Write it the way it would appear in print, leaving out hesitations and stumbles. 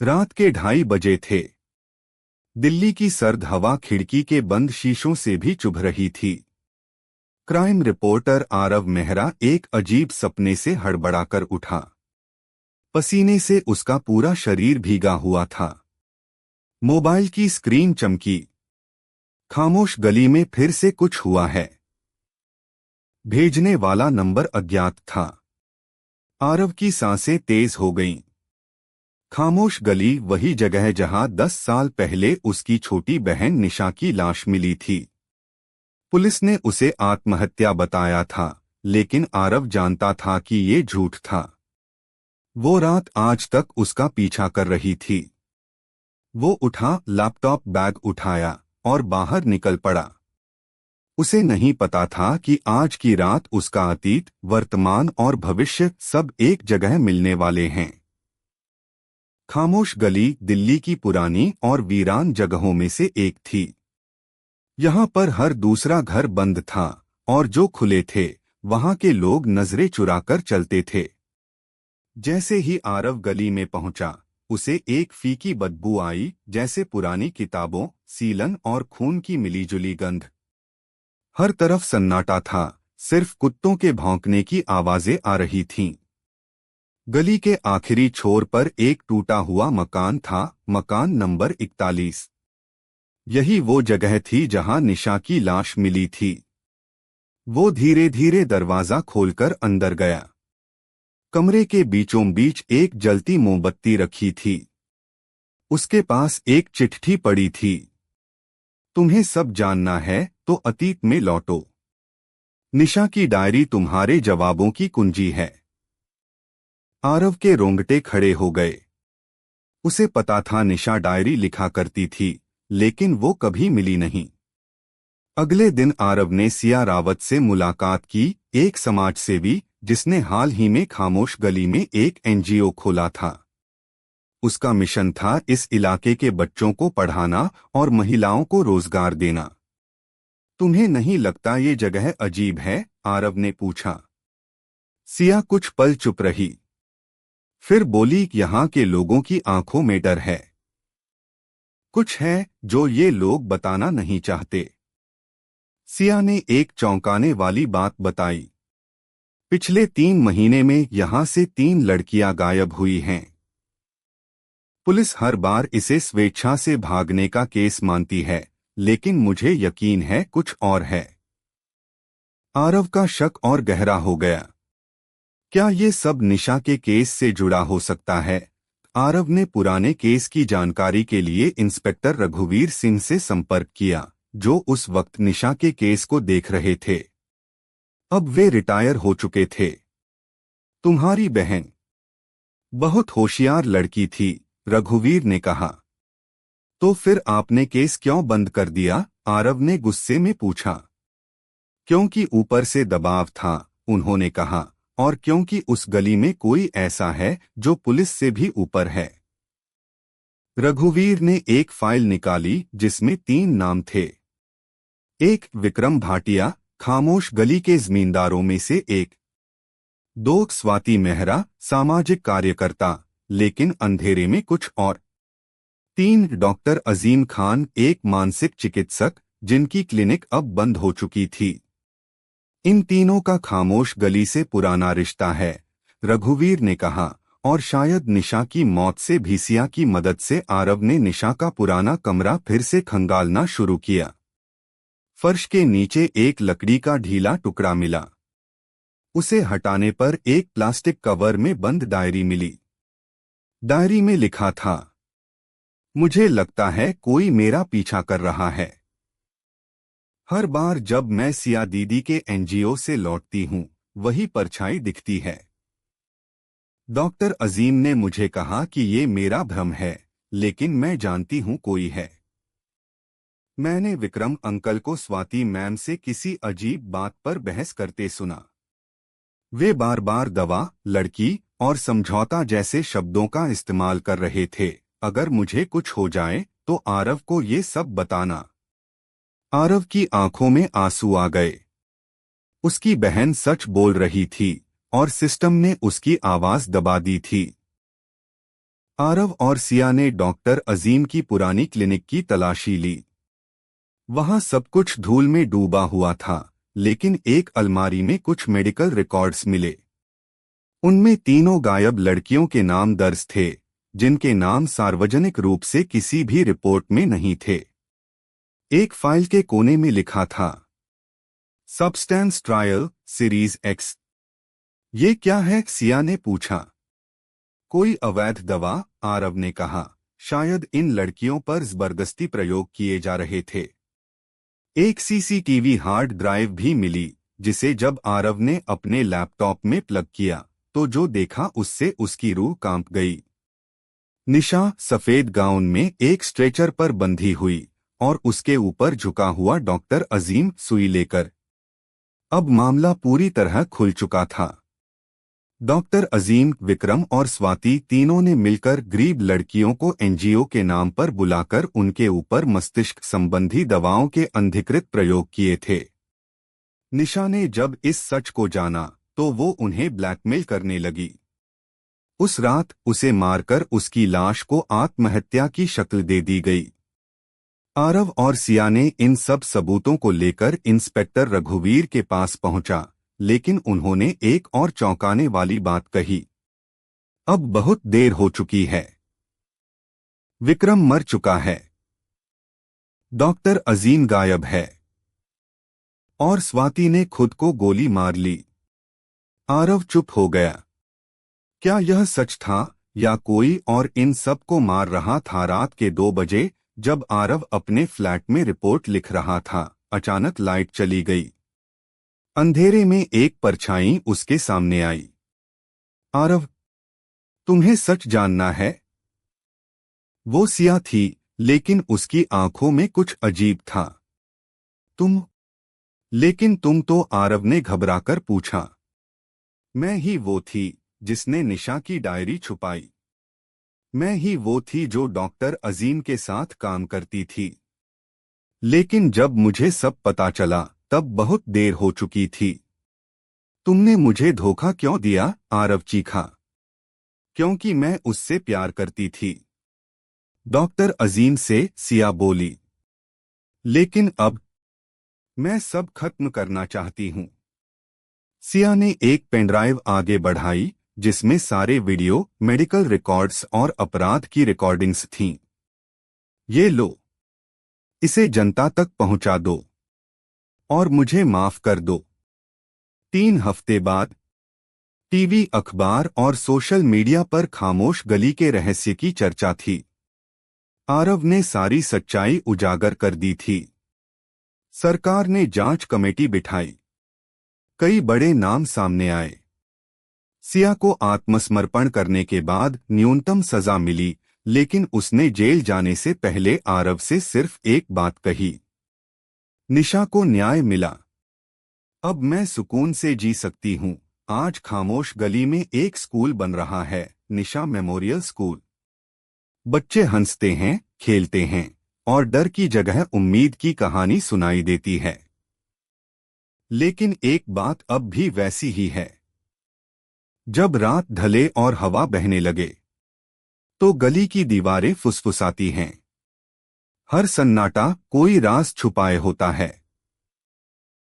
रात के 2:30 थे। दिल्ली की सर्द हवा खिड़की के बंद शीशों से भी चुभ रही थी। क्राइम रिपोर्टर आरव मेहरा एक अजीब सपने से हड़बड़ाकर उठा। पसीने से उसका पूरा शरीर भीगा हुआ था। मोबाइल की स्क्रीन चमकी। खामोश गली में फिर से कुछ हुआ है। भेजने वाला नंबर अज्ञात था। आरव की सांसें तेज हो गईं। खामोश गली वही जगह जहां 10 साल पहले उसकी छोटी बहन निशा की लाश मिली थी। पुलिस ने उसे आत्महत्या बताया था, लेकिन आरव जानता था कि ये झूठ था। वो रात आज तक उसका पीछा कर रही थी। वो उठा, लैपटॉप बैग उठाया और बाहर निकल पड़ा। उसे नहीं पता था कि आज की रात उसका अतीत, वर्तमान और भविष्य सब एक जगह मिलने वाले हैं। खामोश गली दिल्ली की पुरानी और वीरान जगहों में से एक थी। यहाँ पर हर दूसरा घर बंद था और जो खुले थे वहाँ के लोग नजरें चुराकर चलते थे। जैसे ही आरव गली में पहुंचा, उसे एक फीकी बदबू आई, जैसे पुरानी किताबों, सीलन और खून की मिलीजुली गंध। हर तरफ सन्नाटा था, सिर्फ कुत्तों के भौंकने की आवाजें आ रही थीं। गली के आखिरी छोर पर एक टूटा हुआ मकान था, मकान नंबर 41। यही वो जगह थी जहां निशा की लाश मिली थी। वो धीरे धीरे दरवाजा खोलकर अंदर गया। कमरे के बीचों बीच एक जलती मोमबत्ती रखी थी। उसके पास एक चिट्ठी पड़ी थी। तुम्हें सब जानना है तो अतीत में लौटो। निशा की डायरी तुम्हारे जवाबों की कुंजी है। आरव के रोंगटे खड़े हो गए। उसे पता था निशा डायरी लिखा करती थी, लेकिन वो कभी मिली नहीं। अगले दिन आरव ने सिया रावत से मुलाकात की, एक समाजसेवी जिसने हाल ही में खामोश गली में एक एनजीओ खोला था। उसका मिशन था इस इलाके के बच्चों को पढ़ाना और महिलाओं को रोजगार देना। तुम्हें नहीं लगता ये जगह अजीब है? आरव ने पूछा। सिया कुछ पल चुप रही, फिर बोली, यहाँ के लोगों की आंखों में डर है। कुछ है जो ये लोग बताना नहीं चाहते। सिया ने एक चौंकाने वाली बात बताई। पिछले 3 महीने में यहां से 3 लड़कियां गायब हुई हैं। पुलिस हर बार इसे स्वेच्छा से भागने का केस मानती है, लेकिन मुझे यकीन है कुछ और है। आरव का शक और गहरा हो गया। क्या ये सब निशा के केस से जुड़ा हो सकता है? आरव ने पुराने केस की जानकारी के लिए इंस्पेक्टर रघुवीर सिंह से संपर्क किया, जो उस वक्त निशा के केस को देख रहे थे। अब वे रिटायर हो चुके थे। तुम्हारी बहन बहुत होशियार लड़की थी, रघुवीर ने कहा। तो फिर आपने केस क्यों बंद कर दिया? आरव ने गुस्से में पूछा। क्योंकि ऊपर से दबाव था, उन्होंने कहा, और क्योंकि उस गली में कोई ऐसा है जो पुलिस से भी ऊपर है। रघुवीर ने एक फाइल निकाली जिसमें 3 नाम थे। 1 विक्रम भाटिया, खामोश गली के जमींदारों में से एक। 2 स्वाति मेहरा, सामाजिक कार्यकर्ता, लेकिन अंधेरे में कुछ और। 3 डॉक्टर अजीम खान, एक मानसिक चिकित्सक जिनकी क्लिनिक अब बंद हो चुकी थी। इन तीनों का खामोश गली से पुराना रिश्ता है, रघुवीर ने कहा, और शायद निशा की मौत से भी सिया की मदद से आरव ने निशा का पुराना कमरा फिर से खंगालना शुरू किया। फर्श के नीचे एक लकड़ी का ढीला टुकड़ा मिला। उसे हटाने पर एक प्लास्टिक कवर में बंद डायरी मिली। डायरी में लिखा था, मुझे लगता है कोई मेरा पीछा कर रहा है। हर बार जब मैं सिया दीदी के एनजीओ से लौटती हूँ, वही परछाई दिखती है। डॉक्टर अजीम ने मुझे कहा कि ये मेरा भ्रम है, लेकिन मैं जानती हूँ कोई है। मैंने विक्रम अंकल को स्वाति मैम से किसी अजीब बात पर बहस करते सुना। वे बार बार दवा, लड़की और समझौता जैसे शब्दों का इस्तेमाल कर रहे थे। अगर मुझे कुछ हो जाए तो आरव को ये सब बताना। आरव की आंखों में आंसू आ गए। उसकी बहन सच बोल रही थी और सिस्टम ने उसकी आवाज दबा दी थी। आरव और सिया ने डॉक्टर अजीम की पुरानी क्लिनिक की तलाशी ली। वहां सब कुछ धूल में डूबा हुआ था, लेकिन एक अलमारी में कुछ मेडिकल रिकॉर्ड्स मिले। उनमें तीनों गायब लड़कियों के नाम दर्ज थे, जिनके नाम सार्वजनिक रूप से किसी भी रिपोर्ट में नहीं थे। एक फाइल के कोने में लिखा था, सब्सटेंस ट्रायल सीरीज एक्स। ये क्या है? सिया ने पूछा। कोई अवैध दवा, आरव ने कहा। शायद इन लड़कियों पर जबरदस्ती प्रयोग किए जा रहे थे। एक सीसीटीवी हार्ड ड्राइव भी मिली, जिसे जब आरव ने अपने लैपटॉप में प्लग किया तो जो देखा उससे उसकी रूह कांप गई। निशा सफेद गाउन में एक स्ट्रेचर पर बंधी हुई और उसके ऊपर झुका हुआ डॉक्टर अजीम सुई लेकर। अब मामला पूरी तरह खुल चुका था। डॉक्टर अजीम, विक्रम और स्वाति तीनों ने मिलकर गरीब लड़कियों को एनजीओ के नाम पर बुलाकर उनके ऊपर मस्तिष्क संबंधी दवाओं के अनधिकृत प्रयोग किए थे। निशा ने जब इस सच को जाना तो वो उन्हें ब्लैकमेल करने लगी। उस रात उसे मारकर उसकी लाश को आत्महत्या की शक्ल दे दी गई। आरव और सिया ने इन सब सबूतों को लेकर इंस्पेक्टर रघुवीर के पास पहुंचा, लेकिन उन्होंने एक और चौंकाने वाली बात कही। अब बहुत देर हो चुकी है। विक्रम मर चुका है। डॉक्टर अजीम गायब है। और स्वाति ने खुद को गोली मार ली। आरव चुप हो गया। क्या यह सच था या कोई और इन सब को मार रहा था? रात के 2 बजे जब आरव अपने फ्लैट में रिपोर्ट लिख रहा था, अचानक लाइट चली गई। अंधेरे में एक परछाई उसके सामने आई। आरव, तुम्हें सच जानना है? वो सिया थी, लेकिन उसकी आंखों में कुछ अजीब था। लेकिन तुम तो? आरव ने घबराकर पूछा। मैं ही वो थी जिसने निशा की डायरी छुपाई। मैं ही वो थी जो डॉक्टर अजीम के साथ काम करती थी। लेकिन जब मुझे सब पता चला तब बहुत देर हो चुकी थी। तुमने मुझे धोखा क्यों दिया? आरव चीखा। क्योंकि मैं उससे प्यार करती थी। डॉक्टर अजीम से, सिया बोली। लेकिन अब मैं सब खत्म करना चाहती हूं। सिया ने एक पेनड्राइव आगे बढ़ाई, जिसमें सारे वीडियो, मेडिकल रिकॉर्ड्स और अपराध की रिकॉर्डिंग्स थीं। ये लो, इसे जनता तक पहुंचा दो और मुझे माफ कर दो। 3 हफ्ते बाद टीवी, अखबार और सोशल मीडिया पर खामोश गली के रहस्य की चर्चा थी। आरव ने सारी सच्चाई उजागर कर दी थी। सरकार ने जांच कमेटी बिठाई। कई बड़े नाम सामने आए। सिया को आत्मसमर्पण करने के बाद न्यूनतम सजा मिली, लेकिन उसने जेल जाने से पहले आरव से सिर्फ एक बात कही, निशा को न्याय मिला। अब मैं सुकून से जी सकती हूँ। आज खामोश गली में एक स्कूल बन रहा है, निशा मेमोरियल स्कूल। बच्चे हंसते हैं, खेलते हैं और डर की जगह उम्मीद की कहानी सुनाई देती है। लेकिन एक बात अब भी वैसी ही है। जब रात ढले और हवा बहने लगे तो गली की दीवारें फुसफुसाती हैं। हर सन्नाटा कोई राज छुपाए होता है।